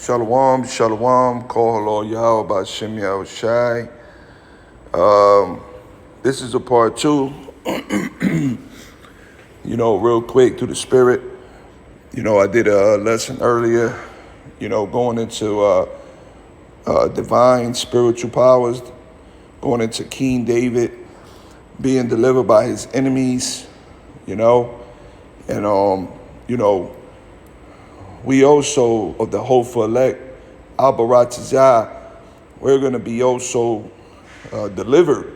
Shalom, shalom, kohalo Yahweh Ba'Shem Yahushai. This is a part two, real quick through the spirit. I did a lesson earlier, going into divine spiritual powers, going into King David, being delivered by his enemies, and, we also, of the hopeful elect, Al-Baratazah, we're going to be also delivered.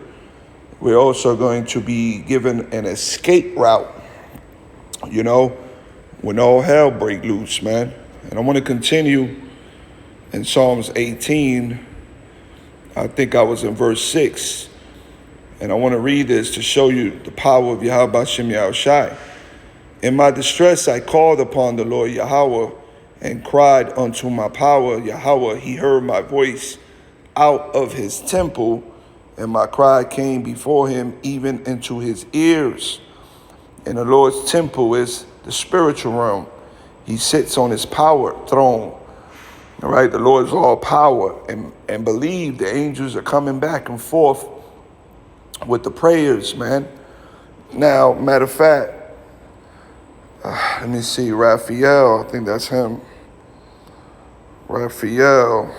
We're also going to be given an escape route, when all hell break loose, man. And I want to continue in Psalms 18. I think I was in verse 6. And I want to read this to show you the power of Yahweh Ba'Shem Yahushai. In my distress, I called upon the Lord Yahweh and cried unto my power. Yahweh, he heard my voice out of his temple, and my cry came before him even into his ears. And the Lord's temple is the spiritual realm. He sits on his power throne. All right, the Lord is all power. And believe the angels are coming back and forth with the prayers, man. Now, matter of fact, let me see, Raphael, I think that's him. Raphael,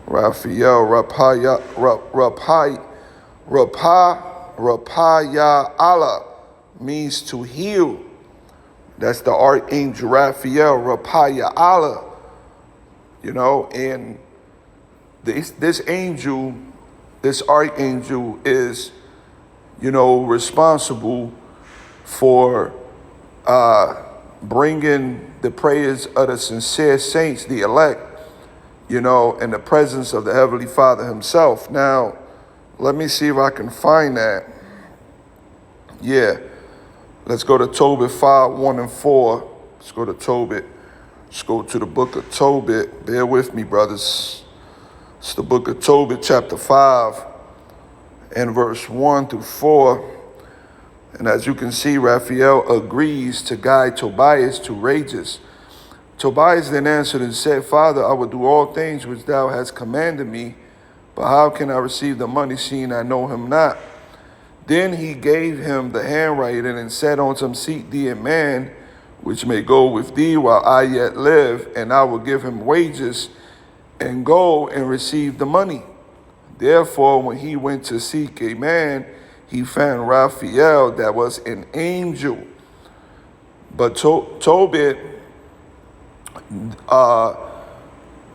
Rapaya Allah means to heal. That's the archangel Raphael, Rapaya Allah. And this angel, this archangel is, responsible for bringing the prayers of the sincere saints, the elect, in the presence of the Heavenly Father himself. Now, let me see if I can find that. Yeah. Let's go to Tobit 5, 1 and 4. Let's go to Tobit. Let's go to the book of Tobit. Bear with me, brothers. It's the book of Tobit, chapter 5, and verse 1 through 4. And as you can see, Raphael agrees to guide Tobias to Rages. Tobias then answered and said, Father, I will do all things which thou hast commanded me, but how can I receive the money, seeing I know him not? Then he gave him the handwriting and said unto him, Seek thee a man which may go with thee while I yet live, and I will give him wages, and go and receive the money. Therefore, when he went to seek a man, he found Raphael, that was an angel. But Tobit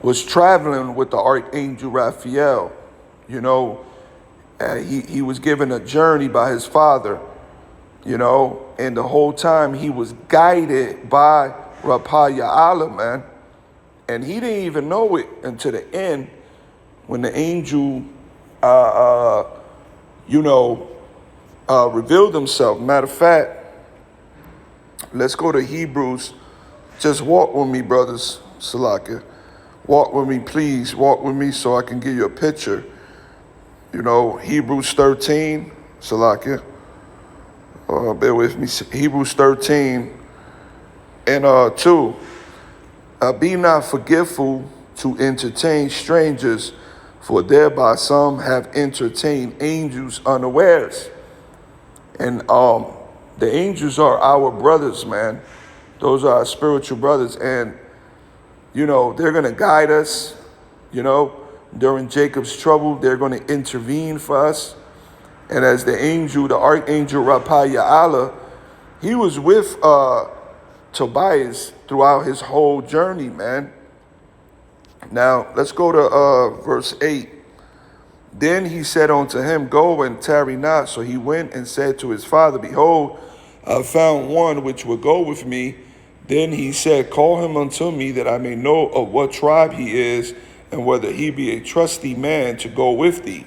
was traveling with the archangel Raphael. He was given a journey by his father, and the whole time he was guided by Rapaya Allah, man. And he didn't even know it until the end when the angel, revealed himself. Matter of fact, let's go to Hebrews. Just walk with me, brothers. Salaka. Walk with me, please. Walk with me so I can give you a picture. Hebrews 13. Salaka. Bear with me. Hebrews 13 and 2. Be not forgetful to entertain strangers, for thereby some have entertained angels unawares. And the angels are our brothers, man. Those are our spiritual brothers. And, they're going to guide us, during Jacob's trouble. They're going to intervene for us. And as the archangel Rapaya Allah, he was with Tobias throughout his whole journey, man. Now, let's go to verse 8. Then he said unto him, Go and tarry not. So he went and said to his father, Behold, I found one which will go with me. Then he said, Call him unto me, that I may know of what tribe he is, and whether he be a trusty man to go with thee.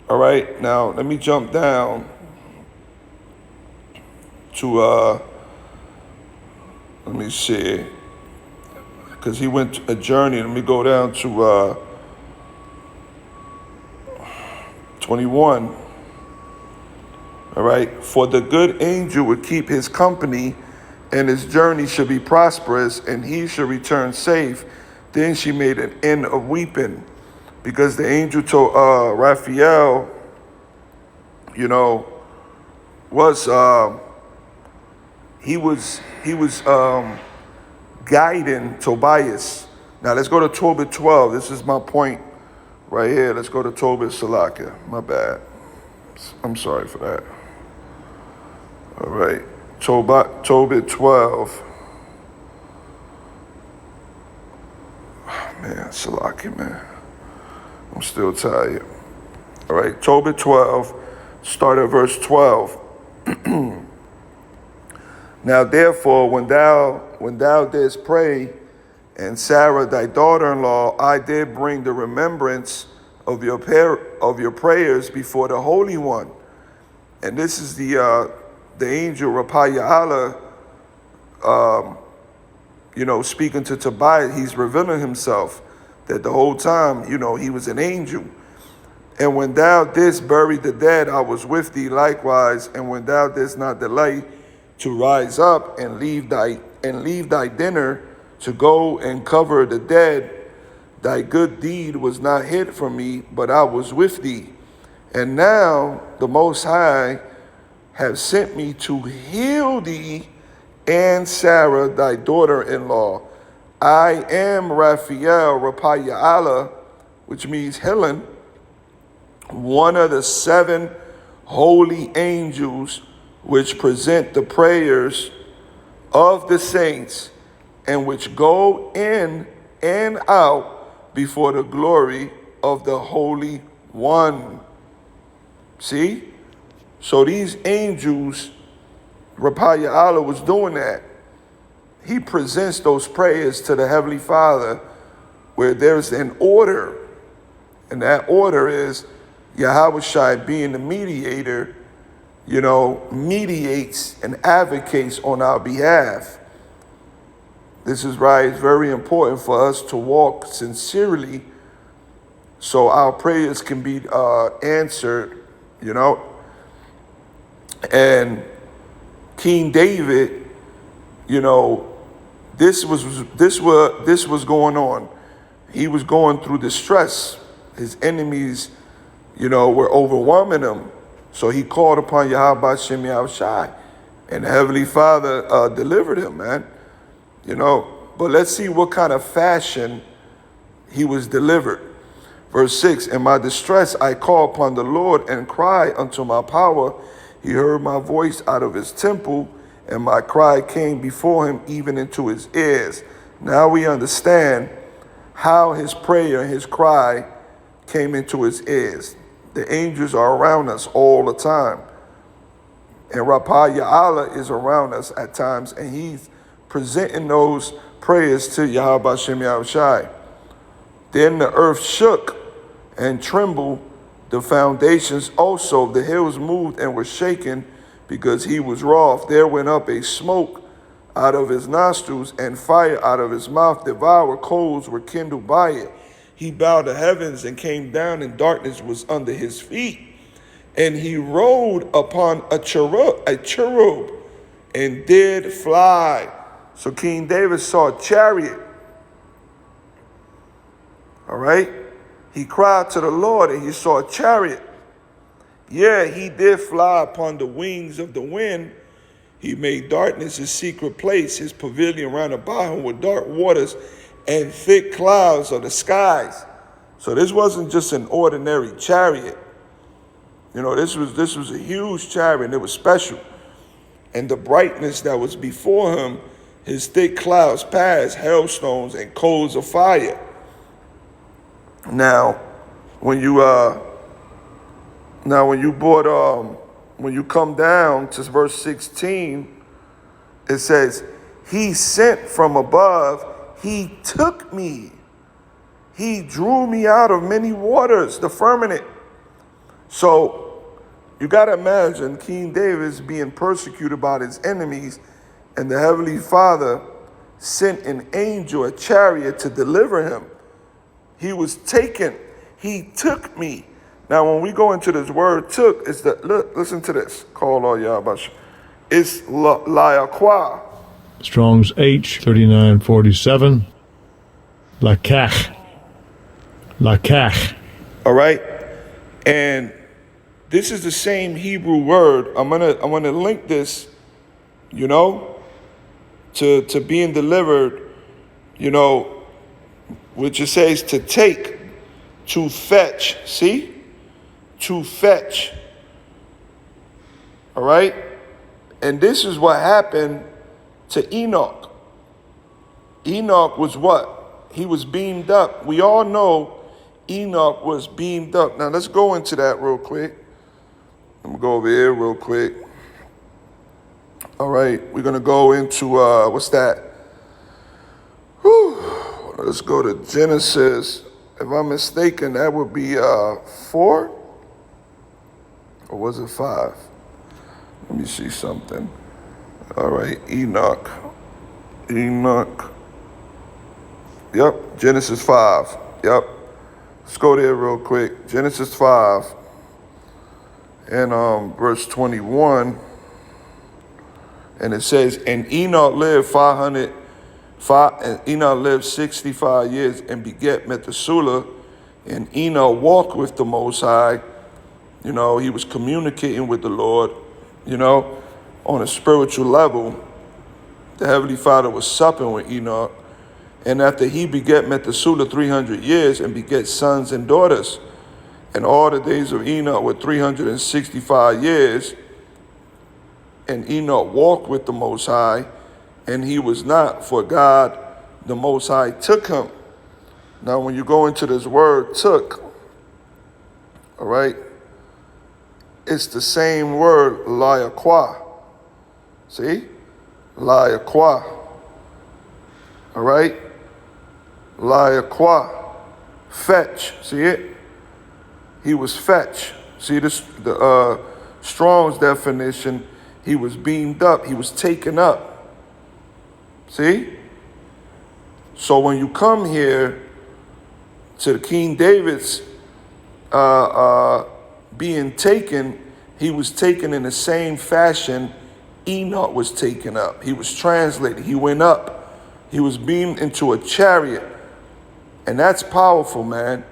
All right, now let me jump down to, let me see, because he went a journey. Let me go down to 21. All right, for the good angel would keep his company and his journey should be prosperous, and he should return safe. Then she made an end of weeping, because the angel told Raphael, was he was guiding Tobias. Now let's go to Tobit 12. This is my point right here. Let's go to Tobit Salakia. My bad. I'm sorry for that. All right. Tobit 12. Man, Salakia, man. I'm still tired. All right. Tobit 12. Start at verse 12. Now therefore, when thou didst pray, and Sarah thy daughter-in-law, I did bring the remembrance of your prayers before the Holy One. And this is the angel Raphael, speaking to Tobias. He's revealing himself that the whole time, he was an angel. And when thou didst bury the dead, I was with thee likewise. And when thou didst not delight to rise up and leave thy dinner to go and cover the dead, thy good deed was not hid from me, but I was with thee. And now the Most High have sent me to heal thee and Sarah thy daughter-in-law. I am Raphael, which means healing, one of the 7 holy angels which present the prayers of the saints, and which go in and out before the glory of the Holy One. See? So these angels, Raphael was doing that. He presents those prayers to the Heavenly Father where there's an order. And that order is Yahweh Shai, being the mediator, mediates and advocates on our behalf. This is why it's very important for us to walk sincerely so our prayers can be answered, And King David, this was going on. He was going through distress. His enemies, were overwhelming him. So he called upon Yahweh Shem Yahushai, and the Heavenly Father delivered him, man. But let's see what kind of fashion he was delivered. Verse 6, in my distress I called upon the Lord and cried unto my power. He heard my voice out of his temple, and my cry came before him even into his ears. Now we understand how his prayer and his cry came into his ears. The angels are around us all the time. And Raphael is around us at times, and he's presenting those prayers to Yahweh Shem Yahushai. Then the earth shook and trembled, the foundations also of the hills moved and were shaken, because he was wroth. There went up a smoke out of his nostrils, and fire out of his mouth devoured. Coals were kindled by it. He bowed the heavens and came down, and darkness was under his feet. And he rode upon a cherub and did fly. So King David saw a chariot. All right? He cried to the Lord, and he saw a chariot. Yeah, he did fly upon the wings of the wind. He made darkness his secret place. His pavilion round about him were dark waters and thick clouds of the skies. So this wasn't just an ordinary chariot. This was a huge chariot, and it was special. And the brightness that was before him, his thick clouds passed, hailstones and coals of fire. Now, when you come down to verse 16, it says, he sent from above, he took me. He drew me out of many waters, the firmament. So you got to imagine King David's being persecuted by his enemies, and the Heavenly Father sent an angel, a chariot, to deliver him. He was taken. He took me. Now, when we go into this word took, it's listen to this. Call all Yahweh. It's la'akwa. Strong's H 3947. Lakach. Lakach. All right? And this is the same Hebrew word. I'm gonna link this, you know, to being delivered, you know, which it says to take, to fetch. See? To fetch. All right? And this is what happened to Enoch. Enoch was what? He was beamed up. We all know Enoch was beamed up. Now let's go into that real quick. I'm gonna go over here real quick. All right, we're gonna go into what's that? Whew. Let's go to Genesis. If I'm mistaken, that would be 4, or was it 5? Let me see something. All right, Enoch. Yep, Genesis 5. Yep. Let's go there real quick. Genesis 5 and verse 21. And it says, and Enoch lived 65 years and beget Methuselah. And Enoch walked with the Most High. You know, he was communicating with the Lord, you know, on a spiritual level. The Heavenly Father was supping with Enoch. And after he beget Methuselah 300 years and beget sons and daughters. And all the days of Enoch were 365 years. And Enoch walked with the Most High, and he was not, for God, the Most High, took him. Now, when you go into this word, took, all right, it's the same word, layakwa. See? Layakwa. All right? Layakwa. Fetch. See it? He was fetch. See this? The Strong's definition. He was beamed up. He was taken up. See? So when you come here to the King David's being taken, he was taken in the same fashion Enoch was taken up. He was translated. He went up. He was beamed into a chariot. And that's powerful, man.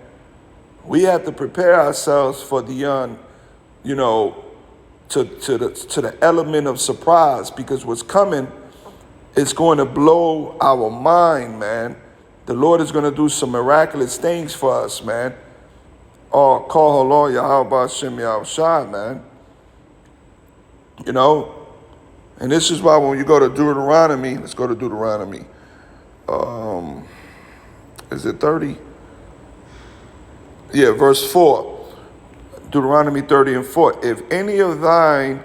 We have to prepare ourselves for the to the element of surprise, because what's coming is going to blow our mind, man. The Lord is going to do some miraculous things for us, man. Oh, call her Lord Yahweh Shem Yahushua, man. You know, and this is why when you go to Deuteronomy, let's go to Deuteronomy. Is it 30? Yeah, verse 4. Deuteronomy 30 and 4. If any of thine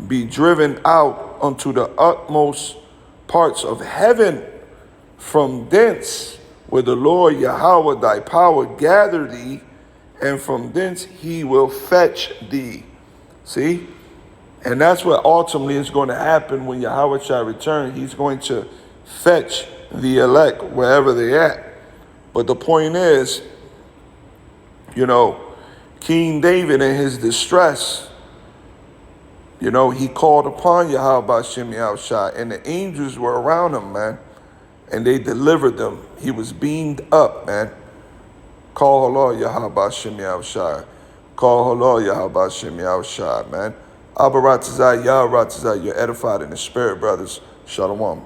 be driven out unto the utmost parts of heaven, from thence where the Lord Yahweh thy power gather thee, and from thence he will fetch thee. See? And that's what ultimately is going to happen when Yahweh shall return. He's going to fetch the elect wherever they're at. But the point is, you know, King David in his distress, you know, he called upon Yahweh Shem Yahushua, and the angels were around him, man. And they delivered them. He was beamed up, man. Call Lord Yahweh Shem Yahushua. Call Lord Yahweh Shem Yahushua, man. Abba Ratazai, Yah Ratazai, you're edified in the spirit, brothers. Shalom.